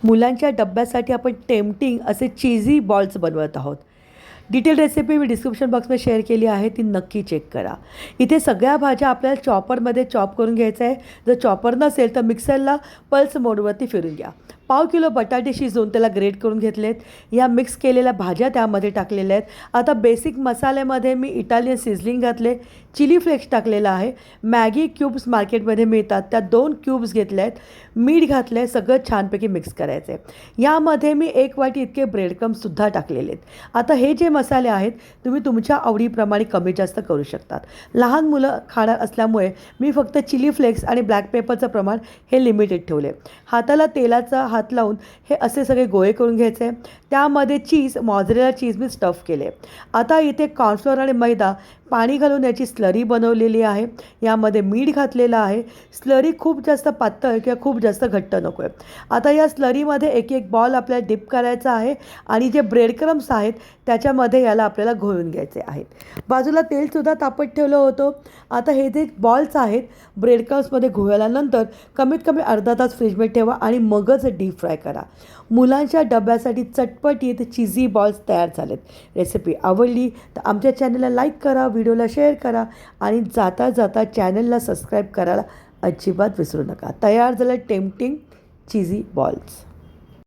मुलांच्या डब्यासाठी आपण टेम्पटिंग असे चीझी बॉल्स बनवत आहोत. डिटेल रेसिपी मी डिस्क्रिप्शन बॉक्समध्ये शेअर केली आहे, ती नक्की चेक करा. इथे सगळ्या भाज्या आपल्याला चॉपरमध्ये चॉप करून घ्यायचं आहे. जर चॉपर नसेल तर मिक्सरला पल्स मोडवरती फिरून घ्या. 1/2 किलो बटाटे शिजवून त्याला ग्रेट करून घेतलेत. या मिक्स केलेल्या भाज्या त्यामध्ये टाकलेल्या आहेत. आता बेसिक मसाल्यामध्ये मी इटालियन सिझलिंग घातले, चिली फ्लेक्स टाकलेला आहे, मॅगी क्यूब्स मार्केटमध्ये मिळतात त्या 2 क्यूब्स घेतल्या आहेत, मीठ घातलं आहे, सगळं छानपैकी मिक्स करायचं आहे. यामध्ये मी 1 वाटी इतके ब्रेडक्रम्ससुद्धा टाकलेले आहेत. आता हे जे मसाले आहेत तुम्ही तुमच्या आवडीप्रमाणे कमी जास्त करू शकतात. लहान मुलं खाणार असल्यामुळे मी फक्त चिली फ्लेक्स आणि ब्लॅक पेपरचं प्रमाण हे लिमिटेड ठेवले. हाताला तेलाचा हात लावून हे असे सगळे गोळे करून घ्यायचे. त्यामध्ये चीज, मॉझरेला चीज मी स्टफ केले. आता इथे कॉर्नफ्लोअर आणि मैदा पाणी घालून याची स्लरी बनवलेली आहे. यामध्ये मीठ घातलेलं आहे. स्लरी खूप जास्त पातळ किंवा खूप जास्त घट्ट नको आहे. आता या स्लरीमध्ये एक एक बॉल आपल्याला डिप करायचा आहे आणि जे ब्रेडक्रम्स आहेत त्याच्यामध्ये याला आपल्याला घोळून घ्यायचे आहेत. बाजूला तेलसुद्धा तापत ठेवलं होतं. आता हे जे बॉल्स आहेत ब्रेडक्रम्समध्ये घोळल्यानंतर कमीत कमी अर्धा तास फ्रीजमध्ये ठेवा आणि मगच डीप फ्राय करा. मुलांच्या डब्यासाठी चटपटीत चीझी बॉल्स तयार झालेत. रेसिपी आवडली तर आमच्या चॅनलला लाईक करा, व्हिडिओला शेअर करा आणि जाता जाता चॅनलला सबस्क्राईब करायला अजिबात विसरू नका. तयार झालं टेम्पटिंग चीझी बॉल्स.